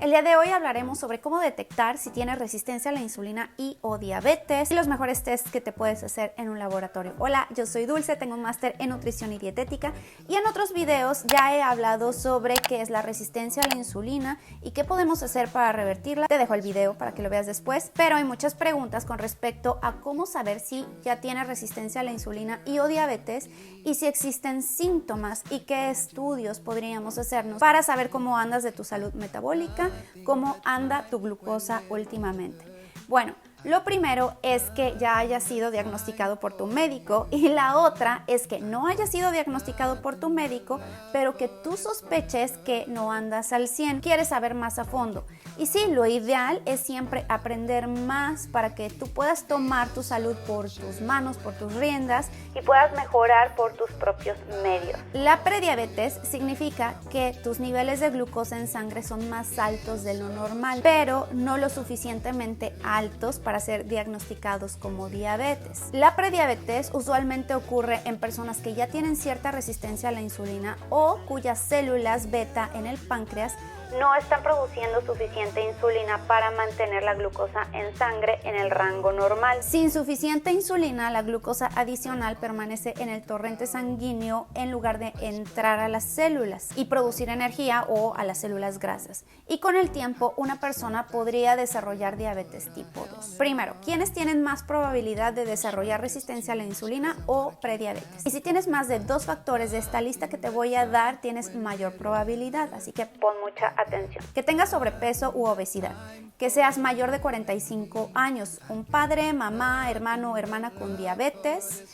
El día de hoy hablaremos sobre cómo detectar si tienes resistencia a la insulina y o diabetes y los mejores tests que te puedes hacer en un laboratorio. Hola, yo soy Dulce, tengo un máster en nutrición y dietética y en otros videos ya he hablado sobre qué es la resistencia a la insulina y qué podemos hacer para revertirla. Te dejo el video para que lo veas después, pero hay muchas preguntas con respecto a cómo saber si ya tienes resistencia a la insulina y o diabetes y si existen síntomas y qué estudios podríamos hacernos para saber cómo andas de tu salud metabólica, cómo anda tu glucosa últimamente. Bueno, lo primero es que ya haya sido diagnosticado por tu médico y la otra es que no haya sido diagnosticado por tu médico, pero que tú sospeches que no andas al 100, quieres saber más a fondo. Y sí, lo ideal es siempre aprender más para que tú puedas tomar tu salud por tus manos, por tus riendas y puedas mejorar por tus propios medios. La prediabetes significa que tus niveles de glucosa en sangre son más altos de lo normal, pero no lo suficientemente altos para ser diagnosticados como diabetes. La prediabetes usualmente ocurre en personas que ya tienen cierta resistencia a la insulina o cuyas células beta en el páncreas no están produciendo suficiente insulina para mantener la glucosa en sangre en el rango normal. Sin suficiente insulina, la glucosa adicional permanece en el torrente sanguíneo en lugar de entrar a las células y producir energía o a las células grasas. Y con el tiempo, una persona podría desarrollar diabetes tipo 2. Primero, ¿quiénes tienen más probabilidad de desarrollar resistencia a la insulina o prediabetes? Y si tienes más de 2 factores de esta lista que te voy a dar, tienes mayor probabilidad, así que pon mucha atención. Que tengas sobrepeso u obesidad, que seas mayor de 45 años, un padre, mamá, hermano o hermana con diabetes,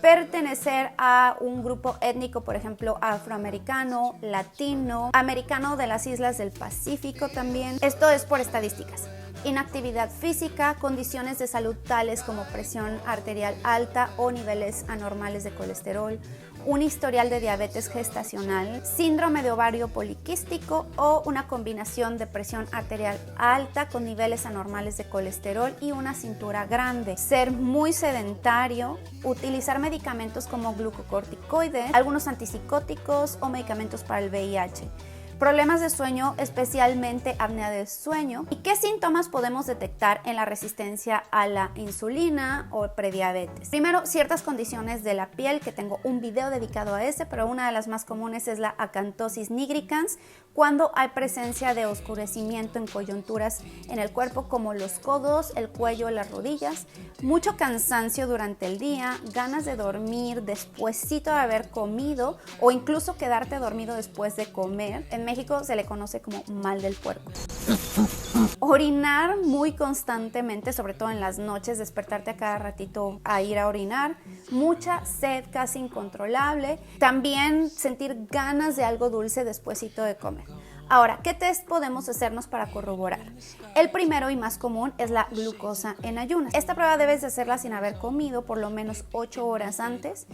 pertenecer a un grupo étnico, por ejemplo, afroamericano, latino, americano de las islas del Pacífico también. Esto es por estadísticas. Inactividad física, condiciones de salud tales como presión arterial alta o niveles anormales de colesterol, un historial de diabetes gestacional, síndrome de ovario poliquístico o una combinación de presión arterial alta con niveles anormales de colesterol y una cintura grande, ser muy sedentario, utilizar medicamentos como glucocorticoides, algunos antipsicóticos o medicamentos para el VIH. Problemas de sueño, especialmente apnea del sueño. ¿Y qué síntomas podemos detectar en la resistencia a la insulina o prediabetes? Primero, ciertas condiciones de la piel, que tengo un video dedicado a ese, pero una de las más comunes es la acantosis nigricans, cuando hay presencia de oscurecimiento en coyunturas en el cuerpo como los codos, el cuello, las rodillas, mucho cansancio durante el día, ganas de dormir despuesito de haber comido o incluso quedarte dormido después de comer. En México se le conoce como mal del puerco. Orinar muy constantemente, sobre todo en las noches, despertarte a cada ratito a ir a orinar, mucha sed casi incontrolable, también sentir ganas de algo dulce despuesito de comer. Ahora, ¿qué test podemos hacernos para corroborar? El primero y más común es la glucosa en ayunas. Esta prueba debes de hacerla sin haber comido por lo menos 8 horas antes.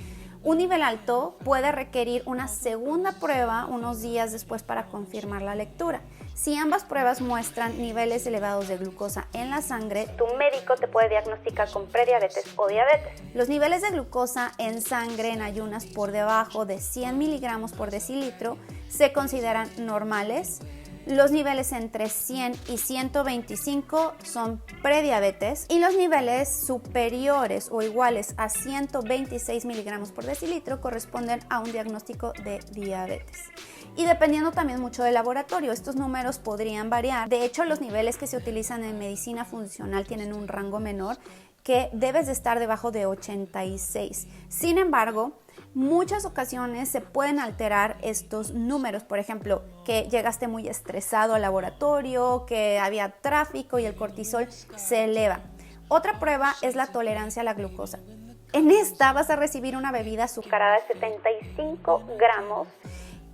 Un nivel alto puede requerir una segunda prueba unos días después para confirmar la lectura. Si ambas pruebas muestran niveles elevados de glucosa en la sangre, tu médico te puede diagnosticar con prediabetes o diabetes. Los niveles de glucosa en sangre en ayunas por debajo de 100 miligramos por decilitro se consideran normales. Los niveles entre 100 y 125 son prediabetes y los niveles superiores o iguales a 126 miligramos por decilitro corresponden a un diagnóstico de diabetes. Y dependiendo también mucho del laboratorio, estos números podrían variar. De hecho, los niveles que se utilizan en medicina funcional tienen un rango menor que debes de estar debajo de 86. Sin embargo, muchas ocasiones se pueden alterar estos números, por ejemplo, que llegaste muy estresado al laboratorio, que había tráfico y el cortisol se eleva. Otra prueba es la tolerancia a la glucosa. En esta vas a recibir una bebida azucarada de 75 gramos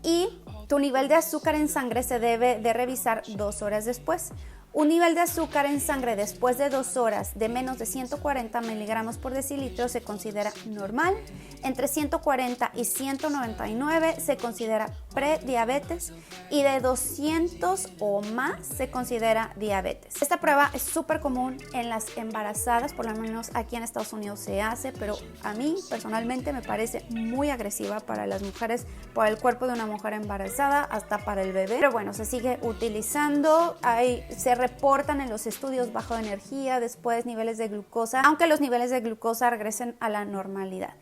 y tu nivel de azúcar en sangre se debe de revisar 2 horas después. Un nivel de azúcar en sangre después de 2 horas de menos de 140 miligramos por decilitro se considera normal. Entre 140 y 199 se considera prediabetes y de 200 o más se considera diabetes. Esta prueba es súper común en las embarazadas, por lo menos aquí en Estados Unidos se hace, pero a mí personalmente me parece muy agresiva para las mujeres, por el cuerpo de una mujer embarazada, hasta para el bebé. Pero bueno, se sigue utilizando, se reportan en los estudios bajo energía, después niveles de glucosa, aunque los niveles de glucosa regresen a la normalidad.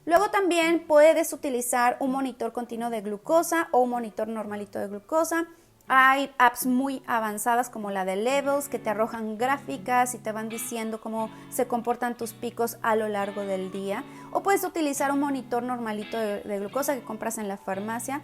Luego también puedes utilizar un monitor continuo de glucosa o un monitor normalito de glucosa. Hay apps muy avanzadas como la de Levels que te arrojan gráficas y te van diciendo cómo se comportan tus picos a lo largo del día. O puedes utilizar un monitor normalito de glucosa que compras en la farmacia.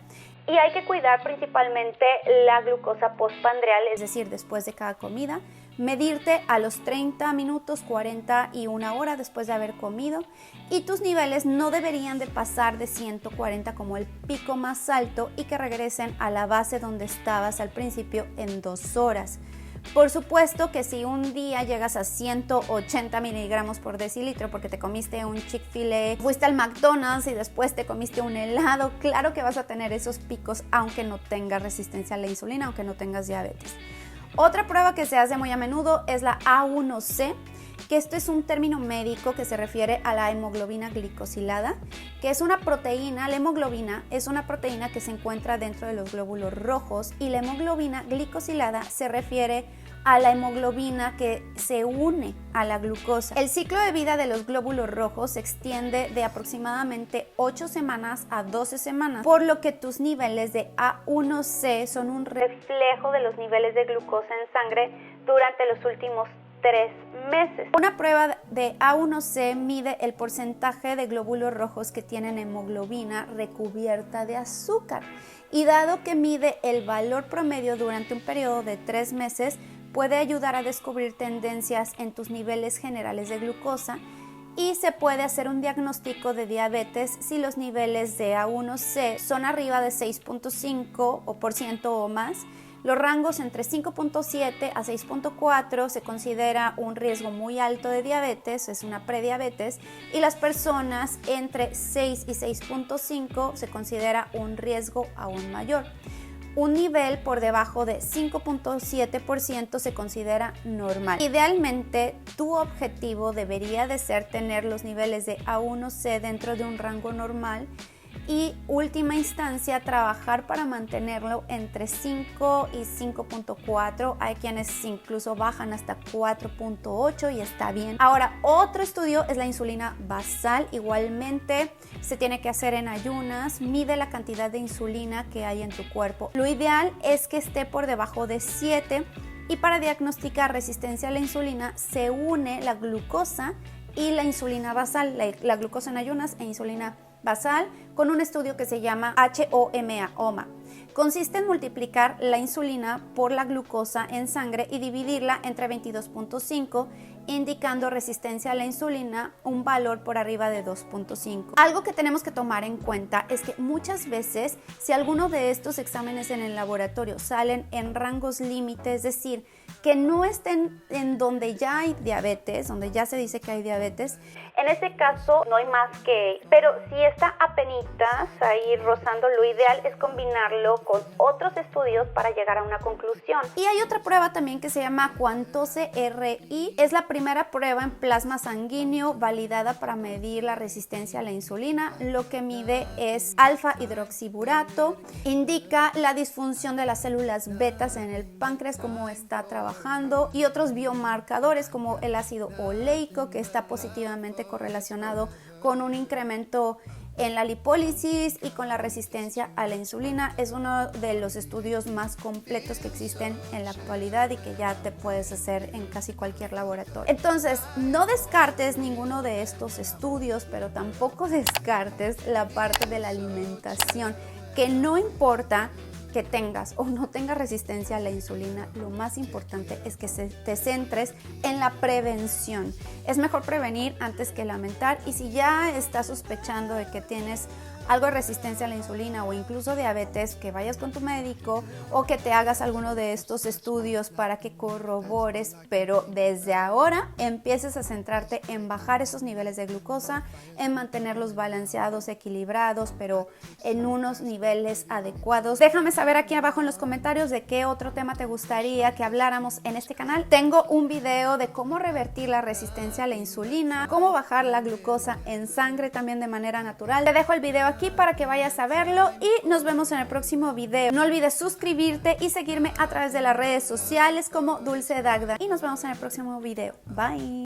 Y hay que cuidar principalmente la glucosa postprandial, es decir, después de cada comida. Medirte a los 30 minutos, 40 y una hora después de haber comido. Y tus niveles no deberían de pasar de 140 como el pico más alto y que regresen a la base donde estabas al principio en 2 horas. Por supuesto que si un día llegas a 180 miligramos por decilitro porque te comiste un Chick-fil-A, fuiste al McDonald's y después te comiste un helado, claro que vas a tener esos picos aunque no tengas resistencia a la insulina, aunque no tengas diabetes. Otra prueba que se hace muy a menudo es la A1C, que esto es un término médico que se refiere a la hemoglobina glicosilada, que es una proteína. La hemoglobina es una proteína que se encuentra dentro de los glóbulos rojos y la hemoglobina glicosilada se refiere a la hemoglobina que se une a la glucosa. El ciclo de vida de los glóbulos rojos se extiende de aproximadamente 8 semanas a 12 semanas, por lo que tus niveles de A1C son un reflejo de los niveles de glucosa en sangre durante los últimos 3 meses. Una prueba de A1C mide el porcentaje de glóbulos rojos que tienen hemoglobina recubierta de azúcar y dado que mide el valor promedio durante un periodo de 3 meses, puede ayudar a descubrir tendencias en tus niveles generales de glucosa y se puede hacer un diagnóstico de diabetes si los niveles de A1C son arriba de 6.5% o más. Los rangos entre 5.7 a 6.4 se considera un riesgo muy alto de diabetes, es una prediabetes, y las personas entre 6 y 6.5 se considera un riesgo aún mayor. Un nivel por debajo de 5.7% se considera normal. Idealmente, tu objetivo debería de ser tener los niveles de A1C dentro de un rango normal y última instancia trabajar para mantenerlo entre 5 y 5.4. Hay quienes incluso bajan hasta 4.8 y está bien. Ahora, otro estudio es la insulina basal. Igualmente se tiene que hacer en ayunas. Mide la cantidad de insulina que hay en tu cuerpo. Lo ideal es que esté por debajo de 7 y para diagnosticar resistencia a la insulina se une la glucosa y la insulina basal, la glucosa en ayunas e insulina basal, con un estudio que se llama HOMA. Consiste en multiplicar la insulina por la glucosa en sangre y dividirla entre 22.5, indicando resistencia a la insulina, un valor por arriba de 2.5. Algo que tenemos que tomar en cuenta es que muchas veces, si alguno de estos exámenes en el laboratorio salen en rangos límites, es decir, que no estén en donde ya hay diabetes, donde ya se dice que hay diabetes, en ese caso no hay más que, pero si está apenitas ahí rozando, lo ideal es combinarlo con otros estudios para llegar a una conclusión. Y hay otra prueba también que se llama Quantose RI, es la primera prueba en plasma sanguíneo validada para medir la resistencia a la insulina. Lo que mide es alfa hidroxiburato, indica la disfunción de las células betas en el páncreas, cómo está trabajando, y otros biomarcadores como el ácido oleico, que está positivamente correlacionado con un incremento en la lipólisis y con la resistencia a la insulina. Es uno de los estudios más completos que existen en la actualidad y que ya te puedes hacer en casi cualquier laboratorio. Entonces, no descartes ninguno de estos estudios, pero tampoco descartes la parte de la alimentación, que no importa que tengas o no tengas resistencia a la insulina, lo más importante es que te centres en la prevención. Es mejor prevenir antes que lamentar, y si ya estás sospechando de que tienes algo de resistencia a la insulina o incluso diabetes, que vayas con tu médico o que te hagas alguno de estos estudios para que corrobores, pero desde ahora empieces a centrarte en bajar esos niveles de glucosa, en mantenerlos balanceados, equilibrados, pero en unos niveles adecuados. Déjame saber aquí abajo en los comentarios de qué otro tema te gustaría que habláramos en este canal. Tengo un video de cómo revertir la resistencia a la insulina, cómo bajar la glucosa en sangre también de manera natural. Te dejo el video aquí para que vayas a verlo y nos vemos en el próximo video. No olvides suscribirte y seguirme a través de las redes sociales como Dulce Dagda y nos vemos en el próximo video. Bye.